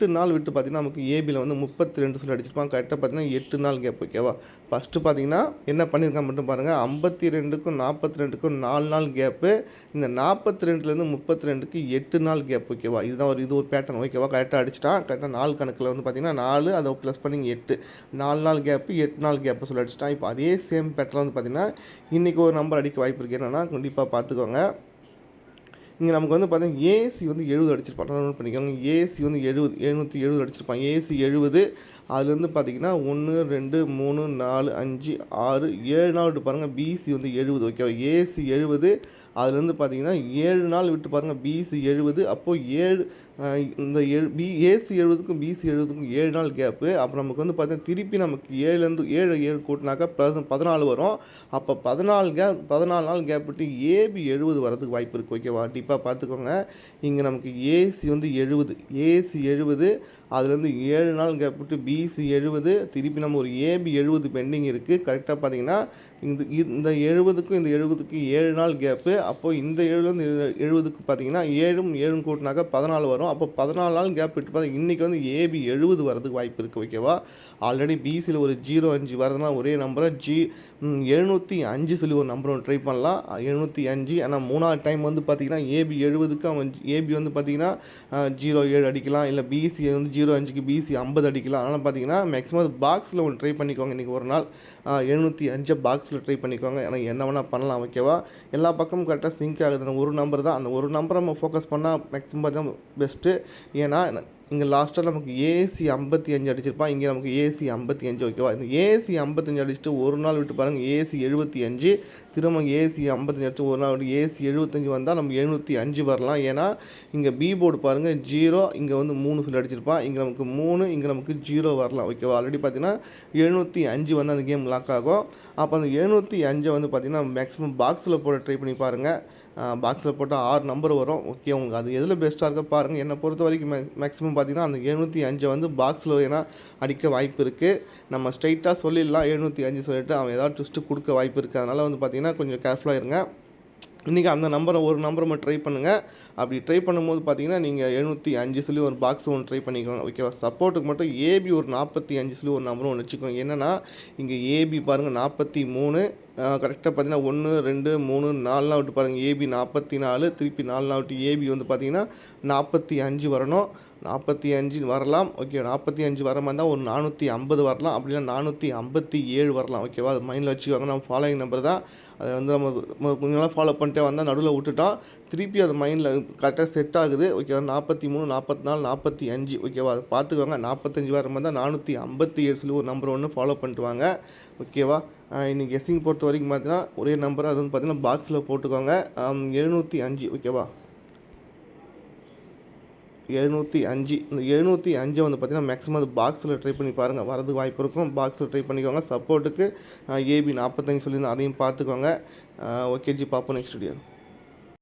8 நாள் விட்டு பார்த்தீங்கன்னா நமக்கு ஏபியில் வந்து 32 சொல்லி அடிச்சிருப்பான். கரெக்டாக பார்த்தீங்கன்னா 8 நாள் கேப் ஓகேவா. ஃபஸ்ட்டு பார்த்தீங்கன்னா என்ன பண்ணியிருக்கான் மட்டும் பாருங்கள். 52க்கும் 42க்கும் 4 நாள் கேப்பு. இந்த 42லேருந்து 32க்கு 8 நாள் கேப் ஓகேவா. இதுதான் இது ஒரு பேட்டர்ன் ஓகேவா. கரெக்டாக அடிச்சிட்டான். கரெக்டாக நாள் கணக்கில் வந்து பார்த்தீங்கன்னா 4 அதை ப்ளஸ் பண்ணி 8 4 நாள் கேப்பு 8 நாள் கேப்பு சொல்லி அடிச்சிட்டான். இப்போ அதே சேம் பேட்டர்ன் வந்து பார்த்தீங்கன்னா இன்றைக்கி ஒரு நம்பர் அடிக்க வாய்ப்பு இருக்குது. என்னென்னா கண்டிப்பாக பார்த்துக்கோங்க. இங்கே நமக்கு வந்து பார்த்தீங்கன்னா ஏசி வந்து 70 அடிச்சிருப்பான். நோட் பண்ணிக்கோங்க. ஏசி வந்து 70 770 அடிச்சிருப்பான். ஏசி 70. அதுலேருந்து பார்த்தீங்கன்னா 1 2 3 4 5 6 7 நாள் விட்டு பாருங்கள். பிசி வந்து 70 ஓகேவா. ஏசி 70. அதுலேருந்து பார்த்தீங்கன்னா 7 நாள் விட்டு பாருங்கள். பிசி 70. அப்போது 7 இந்த ஏசி 70க்கும் பிசி 70க்கும் 7 நாள் கேப்பு. அப்புறம் நமக்கு வந்து பார்த்தீங்கன்னா திருப்பி நமக்கு 7லேருந்து 7 கூட்டினாக்கா 14 வரும். அப்போ 14 நாள் கேப் விட்டு ஏபி 70 வரதுக்கு வாய்ப்பு இருக்குது ஓகேவா. கண்டிப்பாக பார்த்துக்கோங்க. இங்கே நமக்கு ஏசி வந்து 70 ஏசி 70. அதுலேருந்து 7 நாள் கேப் விட்டு பிசி 70. திருப்பி நம்ம ஒரு ஏபி 70 பெண்டிங் இருக்குது. கரெக்டாக பார்த்தீங்கன்னா இந்த 70க்கும் இந்த 70க்கும் 7 நாள் கேப்பு. அப்போது இந்த 7லேருந்து 70க்கு பார்த்தீங்கன்னா 7 கூட்டினாக்கா 14 வரும். அப்போ 14 நாள் கேப் விட்டு பார்த்தா இன்றைக்கி வந்து ஏபி 70 வரதுக்கு வாய்ப்பு இருக்குது ஓகேவா. ஆல்ரெடி பிசியில் ஒரு 05 வரதுனா ஒரே நம்பரை 705 சொல்லி ஒரு நம்பர் ஒன்று ட்ரை பண்ணலாம். 705. ஆனால் 3வது டைம் வந்து பார்த்திங்கன்னா ஏபி 70க்கு அவன் ஏபி வந்து பார்த்திங்கன்னா 07 அடிக்கலாம். இல்லை பிசி வந்து 05க்கு பிசி 50 அடிக்கலாம். அதனால் பார்த்தீங்கன்னா மேக்ஸிமம் பாக்ஸில் ஒன்று ட்ரை பண்ணிக்கோங்க. இன்றைக்கி ஒரு நாள் 705 பாக்ஸில் ட்ரை பண்ணிக்கோங்க. எனக்கு என்ன வேணால் பண்ணலாம் ஓகேவா. எல்லா பக்கமும் கரெக்டாக சிங்க் ஆகுது. அந்த ஒரு நம்பர் தான். அந்த ஒரு நம்பரை நம்ம ஃபோக்கஸ் பண்ணால் மேக்ஸிமம் பார்த்தீங்கன்னா பெஸ்ட்டு. ஏன்னா இங்கே லாஸ்ட்டாக நமக்கு ஏசி 55 அடிச்சிருப்பான். இங்கே நமக்கு ஏசி 55 ஓகேவா. இந்த ஏசி 55 அடிச்சுட்டு ஒரு நாள் விட்டு பாருங்கள். ஏசி 75. திரும்ப ஏசி 55 அடிச்சு ஒரு நாள் விட்டு ஏசி 75 வந்தால் நம்ம 705 வரலாம். ஏன்னா இங்கே பி போர்டு பாருங்கள் 0, இங்கே வந்து 3 சொல்லி அடிச்சிருப்பான். இங்கே நமக்கு 3, இங்கே நமக்கு 0 வரலாம் ஓகேவா. ஆல்ரெடி பார்த்தீங்கன்னா 705 வந்து அந்த கேம் லாக் ஆகும். அப்போ அந்த 705 வந்து பார்த்திங்கன்னா மேக்ஸிமம் பாக்ஸில் போட ட்ரை பண்ணி பாருங்கள். பாக்ஸில் போட்டால் 6 நம்பர் வரும் ஓகே. உங்களுக்கு அது எதில் பெஸ்ட்டாக இருக்க பாருங்கள். என்னை பொறுத்த வரைக்கும் மேக்ஸிமம் பார்த்திங்கன்னா அந்த 705 வந்து பாக்ஸில் ஏன்னா அடிக்க வாய்ப்பு இருக்குது. நம்ம ஸ்ட்ரைட்டாக சொல்லிடலாம் 705 சொல்லிவிட்டு அவன் ஏதாவது ட்விஸ்ட்டு கொடுக்க வாய்ப்பு இருக்குது. அதனால் வந்து பார்த்திங்கன்னா கொஞ்சம் கேர்ஃபுல்லாக இருங்க. இன்றைக்கி அந்த நம்பரை ஒரு நம்பரை மட்டும் ட்ரை பண்ணுங்கள். அப்படி ட்ரை பண்ணும்போது பார்த்தீங்கன்னா நீங்கள் 705 சொல்லி ஒரு பாக்ஸ் ஒன்று ட்ரை பண்ணிக்கோங்க ஓகேவா. சப்போர்ட்டுக்கு மட்டும் ஏபி ஒரு 45 சொல்லி ஒரு நம்பரும் ஒன்று வச்சுக்கோங்க. என்னென்னா இங்கே ஏபி பாருங்கள் 43. கரெக்டாக பார்த்தீங்கன்னா 1 2 3 4 நாள் விட்டு பாருங்கள். ஏபி 44. திருப்பி 4 நாள் விட்டு ஏபி வந்து பார்த்தீங்கன்னா 45 வரணும். 45 வரலாம் ஓகே. 45 வர மாதிரி இருந்தால் ஒரு 450 வரலாம். அப்படின்னா 457 வரலாம் ஓகேவா. அது மைண்டில் வச்சுக்கோங்க. நம்ம ஃபாலோயிங் நம்பர் தான். அதை வந்து நம்ம கொஞ்ச நாள் ஃபாலோ பண்ணிட்டே வந்தால் நடுவில் விட்டுட்டோம். திருப்பி அது மைண்டில் கரெக்டாக செட் ஆகுது ஓகேவா. 43 44 45 ஓகேவா. அதை பார்த்துக்கோங்க. 45 வர மாதிரி தான் 457 சொல்லி ஒரு நம்பர் ஒன்று ஃபாலோ பண்ணிட்டு வாங்க ஓகேவா. இன்றைக்கி கெஸ்ஸிங் பொறுத்த வரைக்கும் பார்த்தீங்கன்னா ஒரே நம்பர் அது வந்து பார்த்தீங்கன்னா பாக்ஸில் போட்டுக்கோங்க. 705 ஓகேவா. 705. இந்த 705 வந்து பார்த்திங்கன்னா மேக்ஸிமம் அது பாக்ஸில் ட்ரை பண்ணி பாருங்கள். வரதுக்கு வாய்ப்பு இருக்கும். பாக்ஸில் ட்ரை பண்ணிக்கோங்க. சப்போர்ட்டுக்கு ஏபி 45 சொல்லியிருந்தேன். அதையும் பார்த்துக்கோங்க. ஓகே ஜி, பார்ப்போம் நெக்ஸ்ட் வீடியோ.